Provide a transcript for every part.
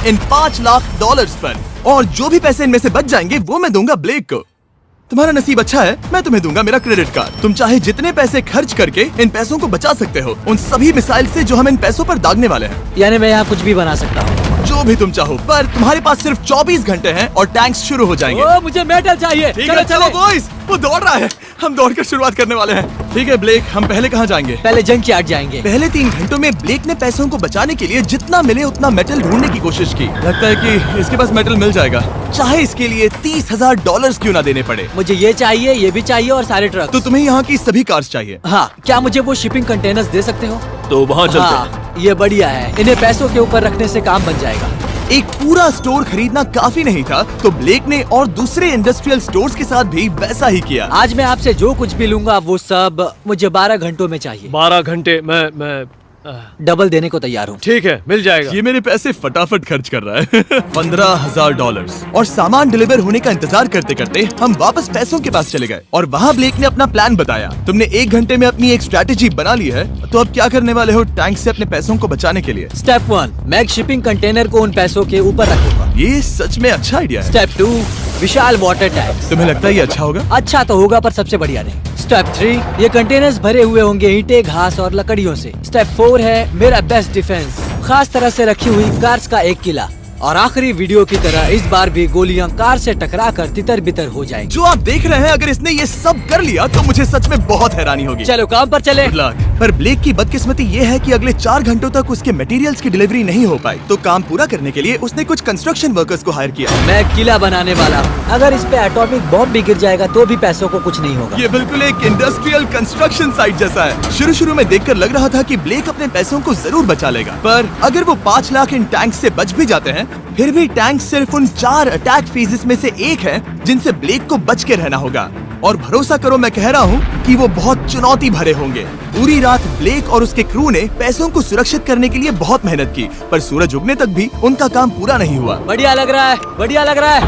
इन $5 लाख पर, और जो भी पैसे इनमें से बच जाएंगे वो मैं दूंगा ब्लेक को। तुम्हारा नसीब अच्छा है, मैं तुम्हें दूंगा मेरा क्रेडिट कार्ड। तुम चाहे जितने पैसे खर्च करके इन पैसों को बचा सकते हो, उन सभी मिसाइल से जो हम इन पैसों पर दागने वाले हैं। यानी मैं यहाँ कुछ भी बना सकता हूँ? जो भी तुम चाहो, पर तुम्हारे पास सिर्फ 24 घंटे हैं और टैंक्स शुरू हो जाएंगे। ओ, मुझे मेटल चाहिए। चलो चलो बॉयज, वो दौड़ रहा है, हम दौड़कर शुरुआत करने वाले हैं। ठीक है ब्लेक, हम पहले कहाँ जाएंगे? पहले जंक यार्ड जाएंगे। पहले 3 घंटों में ब्लेक ने पैसों को बचाने के लिए जितना मिले उतना मेटल ढूंढने की कोशिश की। लगता है कि इसके पास मेटल मिल जाएगा, चाहे इसके लिए $30,000 क्यों ना देने पड़े। मुझे ये चाहिए, ये भी चाहिए और सारे ट्रक। तो तुम्हें यहाँ की सभी कार्स चाहिए? हाँ, क्या मुझे वो शिपिंग कंटेनर्स दे सकते हो? तो वहाँ चलते हैं। हाँ, ये बढ़िया है, इन्हें पैसों के ऊपर रखने से काम बन जाएगा। एक पूरा स्टोर खरीदना काफी नहीं था, तो ब्लेक ने और दूसरे इंडस्ट्रियल स्टोर्स के साथ भी वैसा ही किया। आज मैं आपसे जो कुछ भी लूंगा वो सब मुझे 12 घंटों में चाहिए। 12 घंटे? मैं डबल देने को तैयार हूँ। ठीक है, मिल जाएगा। ये मेरे पैसे फटाफट खर्च कर रहा है। $15,000। और सामान डिलीवर होने का इंतजार करते करते हम वापस पैसों के पास चले गए और वहाँ ब्लेक ने अपना प्लान बताया। तुमने 1 घंटे में अपनी एक स्ट्रैटेजी बना ली है, तो अब क्या करने वाले हो टैंक से अपने पैसों को बचाने के लिए? स्टेप 1, मैं एक शिपिंग कंटेनर को उन पैसों के ऊपर रखूंगा। ये सच में अच्छा आइडिया है। स्टेप 2, विशाल वाटर टैंक। तुम्हें लगता है ये अच्छा होगा? अच्छा तो होगा, पर सबसे बढ़िया नहीं। स्टेप 3, ये कंटेनर्स भरे हुए होंगे ईंटें, घास और लकड़ियों से। स्टेप 4 है मेरा बेस्ट डिफेंस, खास तरह से रखी हुई कार्स का एक किला। और आखिरी वीडियो की तरह इस बार भी गोलियां कार से टकरा कर तितर बितर हो जाएंगी। जो आप देख रहे हैं, अगर इसने ये सब कर लिया तो मुझे सच में बहुत हैरानी होगी। चलो काम पर चले। पर ब्लेक की बदकिस्मती ये है कि अगले 4 घंटों तक उसके मटेरियल्स की डिलीवरी नहीं हो पाई, तो काम पूरा करने के लिए उसने कुछ कंस्ट्रक्शन वर्कर्स को हायर किया। मैं किला बनाने वाला हूँ, अगर इस पे एटॉमिक बॉम्ब भी गिर जाएगा तो भी पैसों को कुछ नहीं होगा। ये बिल्कुल एक इंडस्ट्रियल कंस्ट्रक्शन साइट जैसा है। शुरू में देखकर लग रहा था कि ब्लेक अपने पैसों को जरूर बचा लेगा, पर अगर वो 5 लाख इन टैंक से बच भी जाते हैं, फिर भी टैंक सिर्फ उन 4 अटैक फेजेस में से एक है जिनसे ब्लेक को बच के रहना होगा। और भरोसा करो, मैं कह रहा हूँ कि वो बहुत चुनौती भरे होंगे। पूरी रात ब्लेक और उसके क्रू ने पैसों को सुरक्षित करने के लिए बहुत मेहनत की, पर सूरज उगने तक भी उनका काम पूरा नहीं हुआ। बढ़िया लग रहा है, बढ़िया लग रहा है।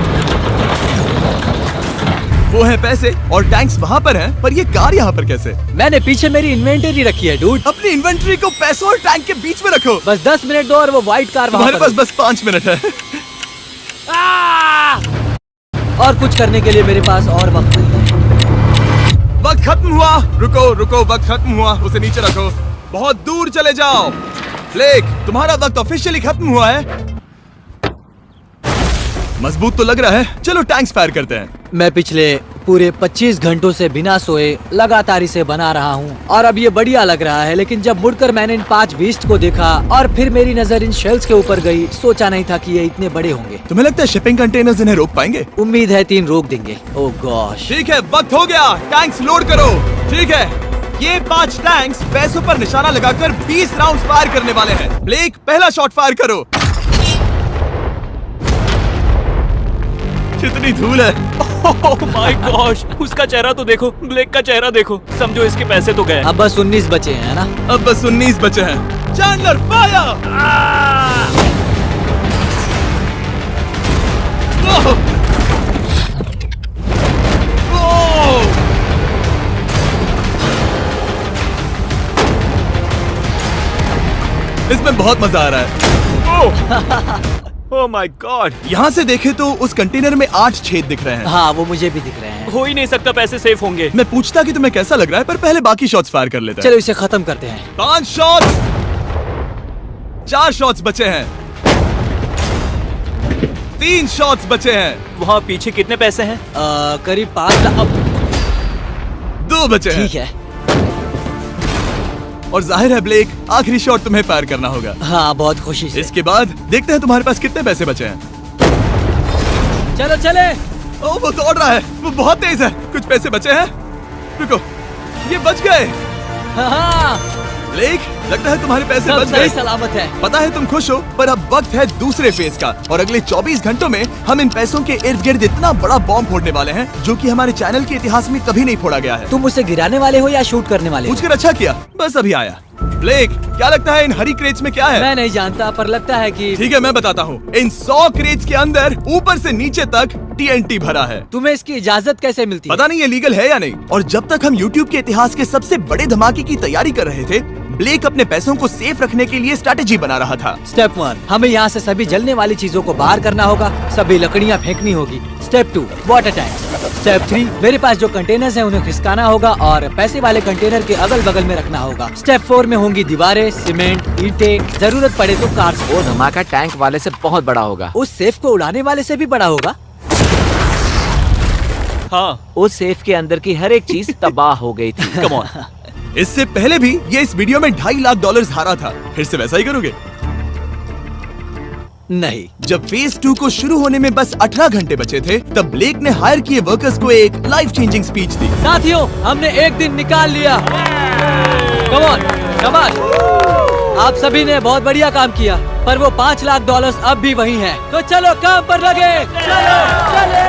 वो है पैसे और टैंक्स वहाँ पर हैं, पर ये कार यहाँ पर कैसे? मैंने पीछे मेरी इन्वेंटरी रखी है डूड। अपनी इन्वेंटरी को पैसों और टैंक के बीच में रखो। बस 10 मिनट दो और वो व्हाइट कार वहाँ तुम्हारे पास बस 5 मिनट है। और कुछ करने के लिए मेरे पास और वक्त नहीं है। वक्त खत्म हुआ। रुको रुको, वक्त खत्म हुआ, उसे नीचे रखो, बहुत दूर चले जाओ। ब्लेक, तुम्हारा वक्त ऑफिशियली खत्म हुआ है। मजबूत तो लग रहा है, चलो टैंक्स फायर करते हैं। मैं पिछले पूरे 25 घंटों से बिना सोए लगातार इसे बना रहा हूँ और अब ये बढ़िया लग रहा है, लेकिन जब मुड़कर मैंने इन 5 बीस्ट को देखा और फिर मेरी नजर इन शेल्स के ऊपर गई, सोचा नहीं था कि ये इतने बड़े होंगे। तुम्हें लगता है शिपिंग कंटेनर्स इन्हें रोक पाएंगे? उम्मीद है 3 रोक देंगे। ओह गॉश। ठीक है, वक्त हो गया, टैंक्स लोड करो। ठीक है, ये 5 टैंक्स पैसों पर निशाना लगाकर 20 राउंड फायर करने वाले हैं। ब्लेक, पहला शॉट फायर करो। कितनी धूल है। ओह माय गॉश, उसका चेहरा तो देखो, ब्लेक का चेहरा देखो, समझो इसके पैसे तो गए। अब बस 19 बचे हैं ना? अब बस 19 बचे हैं। Chandler fire. इसमें बहुत मजा आ रहा है। ओह माय गॉड। यहाँ से देखे तो उस कंटेनर में 8 छेद दिख रहे हैं। हाँ, वो मुझे भी दिख रहे हैं। हो ही नहीं सकता, पैसे सेफ होंगे। मैं पूछता कि तुम्हें कैसा लग रहा है, पर पहले बाकी शॉट्स फायर कर लेते हैं। चलो इसे खत्म करते हैं। 5 शॉट्स, 4 शॉट्स बचे हैं, 3 शॉट्स बचे हैं। वहाँ पीछे कितने पैसे हैं? करीब 5 लाख। 2 बचे हैं। ठीक है। और जाहिर है ब्लेक, आखिरी शॉट तुम्हें फायर करना होगा। हाँ, बहुत खुशी से। इसके बाद देखते हैं तुम्हारे पास कितने पैसे बचे हैं। चलो चले। ओह, वो दौड़ रहा है, वो बहुत तेज है। कुछ पैसे बचे हैं। रुको, ये बच गए। हाँ, ब्लेक, लगता है तुम्हारे पैसे सब बच सही गए। सलामत है। पता है तुम खुश हो, पर अब वक्त है दूसरे फेज का, और अगले 24 घंटों में हम इन पैसों के इर्द गिर्द इतना बड़ा बॉम्ब फोड़ने वाले हैं जो कि हमारे चैनल के इतिहास में कभी नहीं फोड़ा गया है। तुम उसे गिराने वाले हो या शूट करने वाले हो? पूछकर अच्छा किया, बस अभी आया। ब्लेक, क्या लगता है इन हरी क्रेट्स में क्या है? मैं नहीं जानता, पर लगता है कि ठीक है, मैं बताता हूँ। इन 100 क्रेट्स के अंदर ऊपर से नीचे तक TNT भरा है। तुम्हें इसकी इजाजत कैसे मिलती है? पता नहीं ये लीगल है या नहीं। और जब तक हम YouTube के इतिहास के सबसे बड़े धमाके की तैयारी कर रहे थे, ब्लेक अपने पैसों को सेफ रखने के लिए स्ट्रेटेजी बना रहा था। स्टेप 1, हमें यहाँ से सभी जलने वाली चीजों को बाहर करना होगा, सभी लकड़ियाँ फेंकनी होगी। Step 2, water tank. स्टेप 3, मेरे पास जो कंटेनर्स हैं उन्हें खिसकाना होगा और पैसे वाले कंटेनर के अगल बगल में रखना होगा। स्टेप 4 में होंगी दीवारें, सीमेंट, ईंटें, जरूरत पड़े तो कार्स। वो धमाका टैंक वाले से बहुत बड़ा होगा। उस सेफ को उड़ाने वाले से भी बड़ा होगा। हाँ, उस सेफ के अंदर की हर एक चीज तबाह हो गई थी। Come on. इससे पहले भी ये इस वीडियो में $2.5 लाख हारा था। फिर से वैसा ही करोगे? नहीं। जब फेज 2 को शुरू होने में बस 18 घंटे बचे थे, तब ब्लेक ने हायर किए वर्कर्स को एक लाइफ चेंजिंग स्पीच दी। साथियों, हमने एक दिन निकाल लिया। कम ऑन, शाबाश। आप सभी ने बहुत बढ़िया काम किया, पर वो $5 लाख अब भी वही हैं। तो चलो काम पर लगे। चलो, चले।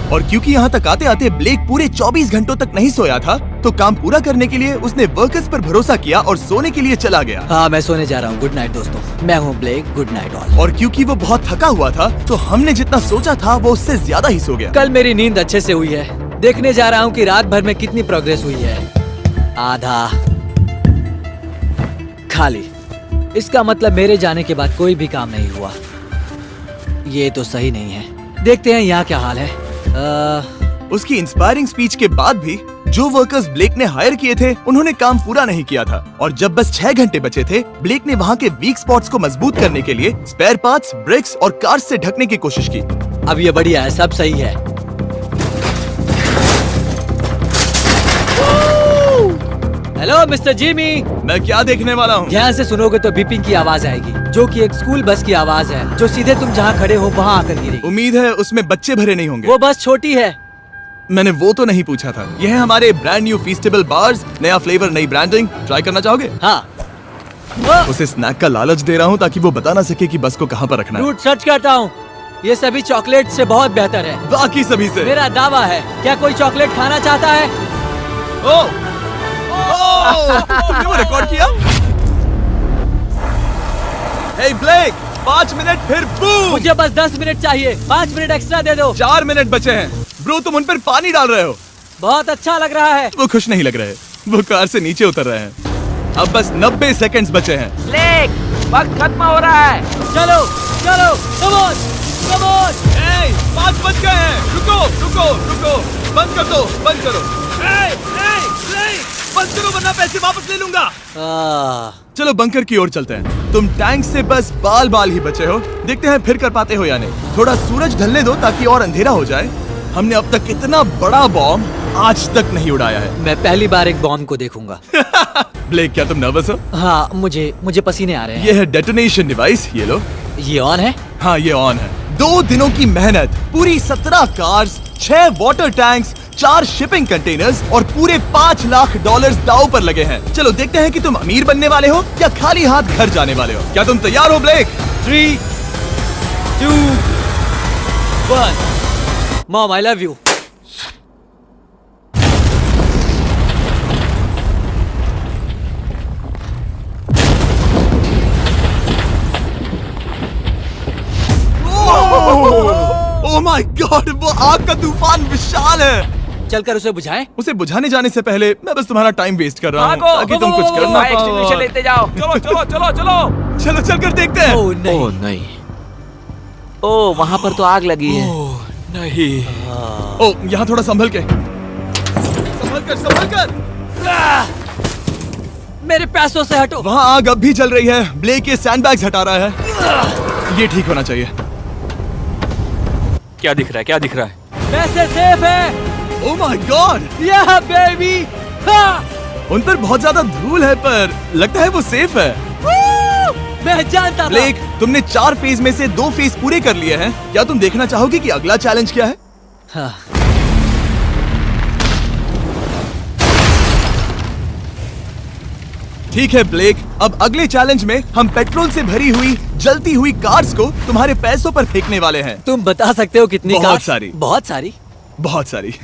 और क्योंकि यहाँ तक आते आते ब्लेक पूरे 24 घंटों तक नहीं सोया था, तो काम पूरा करने के लिए उसने वर्कर्स पर भरोसा किया और सोने के लिए चला गया। हाँ, मैं सोने जा रहा हूँ। गुड नाइट दोस्तों, मैं हूँ ब्लेक। Good night all. और क्योंकि वो बहुत थका हुआ था, तो हमने जितना सोचा था वो उससे ज्यादा ही सो गया। कल मेरी नींद अच्छे से हुई है। देखने जा रहा हूँ कि रात भर में कितनी प्रोग्रेस हुई है। आधा खाली। इसका मतलब मेरे जाने के बाद कोई भी काम नहीं हुआ। ये तो सही नहीं है। देखते हैं यहाँ क्या हाल है। उसकी इंस्पायरिंग स्पीच के बाद भी जो वर्कर्स ब्लेक ने हायर किए थे, उन्होंने काम पूरा नहीं किया था। और जब बस 6 घंटे बचे थे, ब्लेक ने वहाँ के वीक स्पॉट्स को मजबूत करने के लिए स्पेयर पार्ट्स, ब्रिक्स और कार्स से ढकने की कोशिश की। अब ये बढ़िया है, सब सही है। Hello mister Jimmy. मैं क्या देखने वाला हूँ? ध्यान से सुनोगे तो बीपिंग की आवाज आएगी, जो कि एक स्कूल बस की आवाज है, जो सीधे तुम जहाँ खड़े हो वहाँ आकर गिरेगी। उम्मीद है उसमें बच्चे भरे नहीं होंगे। वो बस छोटी है। मैंने वो तो नहीं पूछा था। यह है हमारे ब्रांड न्यू फीस्टेबल बार्स, नया फ्लेवर, नई ब्रांडिंग। ट्राई करना चाहोगे? हाँ। उसे स्नैक का लालच दे रहा हूँ ताकि वो बता ना सके कि बस को कहाँ पर रखना है। झूठ सच कहता हूँ, ये सभी चॉकलेट से बहुत बेहतर है। बाकी सभी से। मेरा दावा है। क्या कोई चॉकलेट खाना चाहता है? तुमने वो रिकॉर्ड किया? Hey ब्लेक, 5 मिनट फिर बूम। मुझे बस 10 मिनट चाहिए। 5 मिनट एक्स्ट्रा दे दो। 4 मिनट बचे हैं। ब्रो, तुम उन पर पानी डाल रहे हो। बहुत अच्छा लग रहा है। वो खुश नहीं लग रहे। वो कार से नीचे उतर रहे हैं। अब बस 90 सेकंड्स बचे हैं। ब्लेक, वक्त खत्म हो रहा है। चलो चलो, कम ऑन, कम ऑन। 5 बज गए हैं। रुको रुको रुको, बंद कर दो, बंद करो। बंद करो वरना पैसे वापस ले लूंगा। चलो बंकर की ओर चलते हैं। तुम टैंक से बस बाल बाल ही बचे हो। देखते हैं फिर कर पाते हो या नहीं। थोड़ा सूरज ढलने दो ताकि और अंधेरा हो जाए। हमने अब तक इतना बड़ा बॉम्ब आज तक नहीं उड़ाया है। मैं पहली बार एक बॉम्ब को देखूंगा। ब्लेक, क्या तुम नर्वस हो? हाँ, मुझे पसीने आ रहे हैं। ये है डेटोनेशन डिवाइस, ये लो। ये ऑन है? हाँ, ये ऑन है। 2 दिनों की मेहनत, पूरी 17 cars, 6 water tanks, 4 shipping containers और पूरे $5 लाख दांव पर लगे हैं। चलो देखते हैं कि तुम अमीर बनने वाले हो या खाली हाथ घर जाने वाले हो। क्या तुम तैयार हो Blake? 3, 2, 1। Mom, I love you. Oh my god, वो आग का तूफान विशाल है। चलकर उसे बुझाएं। उसे बुझाने जाने से पहले मैं बस तुम्हारा टाइम वेस्ट कर रहा हूँ भागो, ताकि तुम कुछ कर ना फायर एक्सटिंग्विशर पाओ। लेते जाओ। चलो चलो चलो चलो। चलो चलकर देखते हैं। ओह नहीं। ओह नहीं, ओह वहाँ पर तो आग लगी है। ओह नहीं। ओह, यहाँ थोड़ा संभल के, संभल कर। मेरे पैसों से हटो। वहाँ आग अब भी जल रही है। ब्लेक ये सैंडबैग्स हटा रहा है। ये ठीक होना चाहिए। क्या दिख रहा है, क्या दिख रहा है? पैसे सेफ है। ओह माय गॉड, या बेबी। उन पर बहुत ज्यादा धूल है, पर लगता है वो सेफ है। मैं जानता था। ब्लेक, तुमने 4 फेज में से 2 फेज पूरे कर लिए हैं। क्या तुम देखना चाहोगे कि अगला चैलेंज क्या है? हाँ। ठीक है ब्लेक, अब अगले चैलेंज में हम पेट्रोल से भरी हुई जलती हुई कार्स को तुम्हारे पैसों पर फेंकने वाले हैं। तुम बता सकते हो कितनी? बहुत कार? सारी। बहुत सारी। बहुत सारी।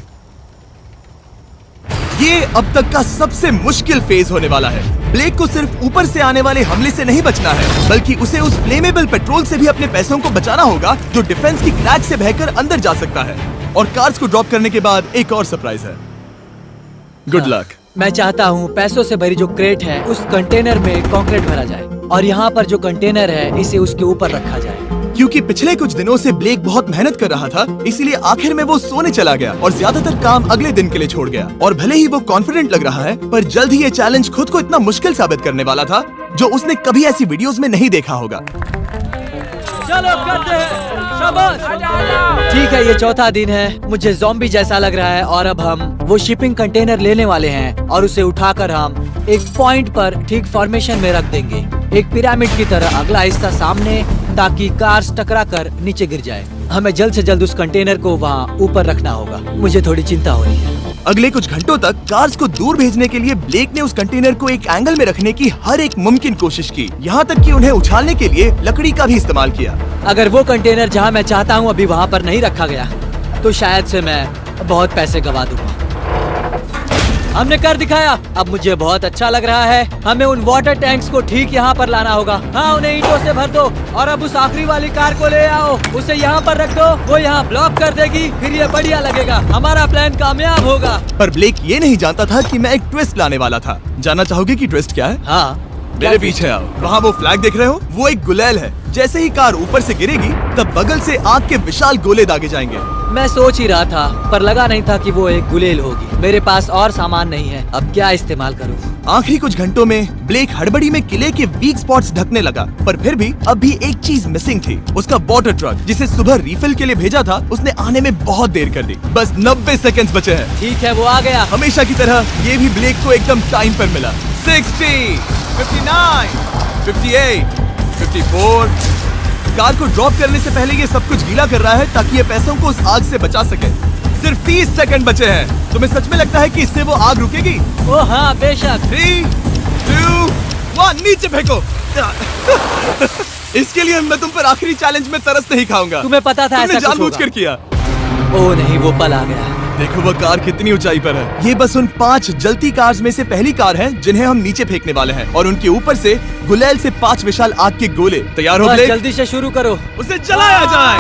ये अब तक का सबसे मुश्किल फेज होने वाला है। ब्लेक को सिर्फ ऊपर से आने वाले हमले से नहीं बचना है, बल्कि उसे उस फ्लेमेबल पेट्रोल से भी अपने पैसों को बचाना होगा जो डिफेंस की क्रैक से बहकर अंदर जा सकता है। और कार्स को ड्रॉप करने के बाद एक और सरप्राइज है। Good luck. मैं चाहता हूँ पैसों से भरी जो क्रेट है उस कंटेनर में कंक्रीट भरा जाए और यहाँ पर जो कंटेनर है इसे उसके ऊपर रखा जाए। क्योंकि पिछले कुछ दिनों से ब्लेक बहुत मेहनत कर रहा था, इसीलिए आखिर में वो सोने चला गया और ज्यादातर काम अगले दिन के लिए छोड़ गया। और भले ही वो कॉन्फिडेंट लग रहा है, पर जल्द ही ये चैलेंज खुद को इतना मुश्किल साबित करने वाला था जो उसने कभी ऐसी वीडियोस में नहीं देखा होगा। चलो करते हैं, शाबाश। ठीक है, ये चौथा दिन है। मुझे ज़ॉम्बी जैसा लग रहा है और अब हम वो शिपिंग कंटेनर लेने वाले हैं और उसे उठाकर हम एक पॉइंट पर ठीक फॉर्मेशन में रख देंगे, एक पिरामिड की तरह। अगला हिस्सा सामने, ताकि कार्स टकरा कर नीचे गिर जाए। हमें जल्द से जल्द उस कंटेनर को वहाँ ऊपर रखना होगा। मुझे थोड़ी चिंता हो रही है। अगले कुछ घंटों तक कार्स को दूर भेजने के लिए ब्लेक ने उस कंटेनर को एक एंगल में रखने की हर एक मुमकिन कोशिश की, यहाँ तक कि उन्हें उछालने के लिए लकड़ी का भी इस्तेमाल किया। अगर वो कंटेनर जहाँ मैं चाहता हूँ अभी वहाँ पर नहीं रखा गया तो शायद से मैं बहुत पैसे गवा दूंगा। हमने कर दिखाया, अब मुझे बहुत अच्छा लग रहा है। हमें उन वाटर टैंक्स को ठीक यहाँ पर लाना होगा। हाँ, उन्हें ईंटों से भर दो और अब उस आखिरी वाली कार को ले आओ, उसे यहाँ पर रख दो। वो यहाँ ब्लॉक कर देगी, फिर ये बढ़िया लगेगा। हमारा प्लान कामयाब होगा। पर ब्लेक ये नहीं जानता था कि मैं एक ट्विस्ट लाने वाला था। जानना चाहोगे कि ट्विस्ट क्या है? हाँ, मेरे पीछे आओ। वहाँ वो फ्लैग देख रहे हो, वो एक गुलेल है। जैसे ही कार ऊपर से गिरेगी तब बगल से आग के विशाल गोले दागे जाएंगे। मैं सोच ही रहा था, पर लगा नहीं था कि वो एक गुलेल होगी। मेरे पास और सामान नहीं है, अब क्या इस्तेमाल करूं? आखिरी कुछ घंटों में ब्लेक हड़बड़ी में किले के वीक स्पॉट्स ढकने लगा, पर फिर भी अब भी एक चीज मिसिंग थी। उसका वाटर ट्रक, जिसे सुबह रिफिल के लिए भेजा था, उसने आने में बहुत देर कर दी। बस 90 सेकंड्स बचे हैं। ठीक है, वो आ गया। हमेशा की तरह ये भी ब्लेक को एकदम टाइम पर मिला। 60, 59, 58, 54। कार को ड्रॉप करने से पहले ये सब कुछ गीला कर रहा है ताकि ये पैसों को उस आग से बचा सके। सिर्फ 30 सेकंड बचे हैं। तुम्हें सच में लगता है कि इससे वो आग रुकेगी? ओ हाँ, बेशक। 3, 2, 1, नीचे फेंको। इसके लिए मैं तुम पर आखिरी चैलेंज में तरस नहीं खाऊंगा। तुम्हें पता था तुमने ऐसा कुछ जानबूझकर होगा। किया। ओ नहीं, वो पल आ गया। देखो वो कार कितनी ऊंचाई पर है। ये बस उन 5 जलती कार्स में से पहली कार है जिन्हें हम नीचे फेंकने वाले हैं, और उनके ऊपर से गुलेल से 5 विशाल आग के गोले। तैयार हो बस ब्लेक? जल्दी से शुरू करो। उसे जलाया जाए।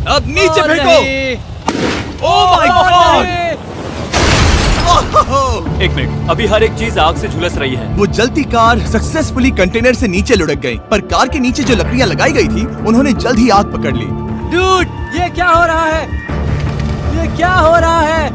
अब नीचे ओ फेंको। नहीं। Oh my oh God! नहीं। एक मिनट, अभी हर एक चीज आग से झुलस रही है। वो जलती कार सक्सेसफुली कंटेनर से नीचे लुढ़क गई, पर कार के नीचे जो लकड़ियां लगाई गई थी उन्होंने जल्द ही आग पकड़ ली। डूड, ये क्या हो रहा है? ये क्या हो रहा है?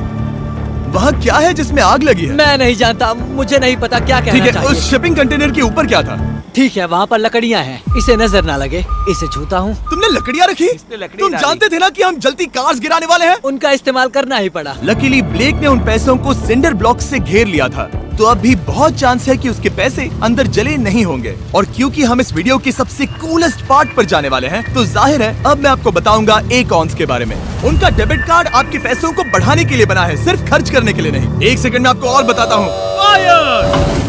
वहाँ क्या है जिसमें आग लगी है? मैं नहीं जानता, मुझे नहीं पता क्या ठीक कहना है, चाहिए। उस शिपिंग कंटेनर के ऊपर क्या था? ठीक है, वहाँ पर लकड़ियाँ हैं, इसे नजर ना लगे। इसे छूता हूँ। तुमने लकड़ियाँ रखी? इसने लकड़ी तुम डाली। जानते थे ना कि हम जलती कार्स गिराने वाले हैं? उनका इस्तेमाल करना ही पड़ा। लकीली ब्लेक ने उन पैसों को सिंडर ब्लॉक से घेर लिया था, तो अब भी बहुत चांस है कि उसके पैसे अंदर जले नहीं होंगे। और क्योंकि हम इस वीडियो के सबसे कूलेस्ट पार्ट पर जाने वाले हैं, तो जाहिर है अब मैं आपको बताऊंगा एकॉन्स के बारे में। उनका डेबिट कार्ड आपके पैसों को बढ़ाने के लिए बना है, सिर्फ खर्च करने के लिए नहीं। एक सेकंड में आपको और बताता हूँ। फायर!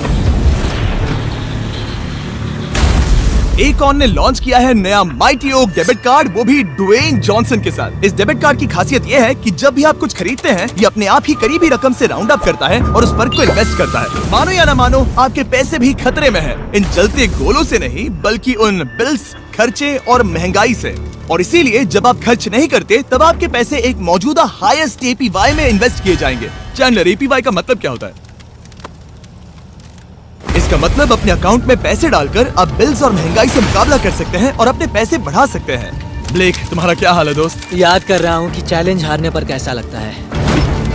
एकॉन ने लॉन्च किया है नया माइटी ओक डेबिट कार्ड, वो भी ड्वेन जॉनसन के साथ। इस डेबिट कार्ड की खासियत ये है कि जब भी आप कुछ खरीदते हैं, ये अपने आप ही करीबी रकम से राउंड अप करता है और उस फर्क को इन्वेस्ट करता है। मानो या ना मानो, आपके पैसे भी खतरे में हैं। इन जलते गोलों से नहीं, बल्कि उन बिल्स, खर्चे और महंगाई से। और इसीलिए जब आप खर्च नहीं करते, तब आपके पैसे एक मौजूदा हाईएस्ट APY में इन्वेस्ट किए जाएंगे। चैंडलर, APY का मतलब क्या होता है? इसका मतलब अपने अकाउंट में पैसे डालकर आप बिल्स और महंगाई से मुकाबला कर सकते हैं और अपने पैसे बढ़ा सकते हैं। ब्लेक, तुम्हारा क्या हाल है दोस्त? याद कर रहा हूँ कि चैलेंज हारने पर कैसा लगता है।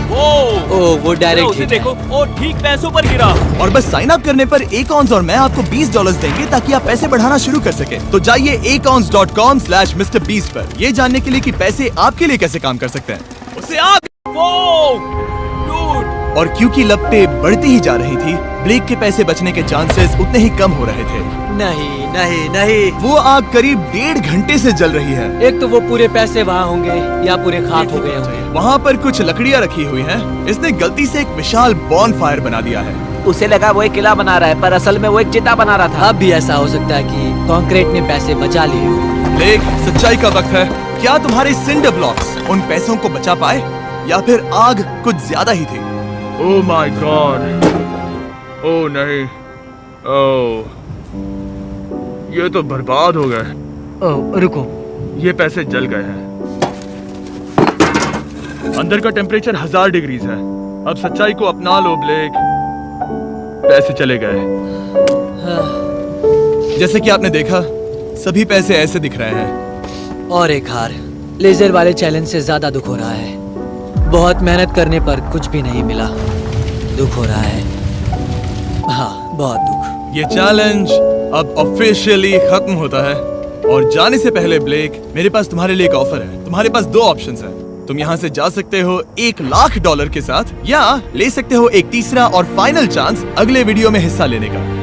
वो डायरेक्ट उसे हिट है। देखो, वो ठीक पैसों पर गिरा। और बस साइन अप करने पर एकॉन्स और मैं आपको $20 देंगे ताकि आप पैसे बढ़ाना शुरू कर सके। तो जाइए acons.com/MrBeast पर ये जानने के लिए कि पैसे आपके लिए कैसे काम कर सकते हैं। उसे आग! और क्योंकि लपटें बढ़ती ही जा रही थी, ब्लेक के पैसे बचने के चांसेस उतने ही कम हो रहे थे। नहीं नहीं नहीं, वो आग करीब 1.5 घंटे से जल रही है। एक तो वो पूरे पैसे वहाँ होंगे या पूरे खाक हो गए होंगे। वहाँ पर कुछ लकड़ियाँ रखी हुई हैं। इसने गलती से एक विशाल बॉन फायर बना दिया है। उसे लगा वो एक किला बना रहा है, पर असल में वो एक चिता बना रहा था। अब भी ऐसा हो सकता है कि कंक्रीट ने पैसे बचा लिए हो। ब्लेक, सच्चाई का वक्त है। क्या तुम्हारे सिंडर ब्लॉक्स उन पैसों को बचा पाए, या फिर आग कुछ ज्यादा ही थी? Oh my God! ओह नहीं, ओह ये तो बर्बाद हो गए। ओह रुको, ये पैसे जल गए हैं। अंदर का टेम्परेचर 1000 डिग्रीज है। अब सच्चाई को अपना लो ब्लेक, पैसे चले गए। जैसे कि आपने देखा, सभी पैसे ऐसे दिख रहे हैं। और एक हार, लेजर वाले चैलेंज से ज्यादा दुख हो रहा है। बहुत मेहनत करने पर कुछ भी नहीं मिला, दुख हो रहा है। हाँ, बहुत दुख। ये चैलेंज अब ऑफिशियली खत्म होता है। और जाने से पहले ब्लेक, मेरे पास तुम्हारे लिए एक ऑफर है। तुम्हारे पास 2 ऑप्शंस हैं। तुम यहाँ से जा सकते हो $1,00,000 के साथ, या ले सकते हो एक तीसरा और फाइनल चांस अगले वीडियो में हिस्सा लेने का।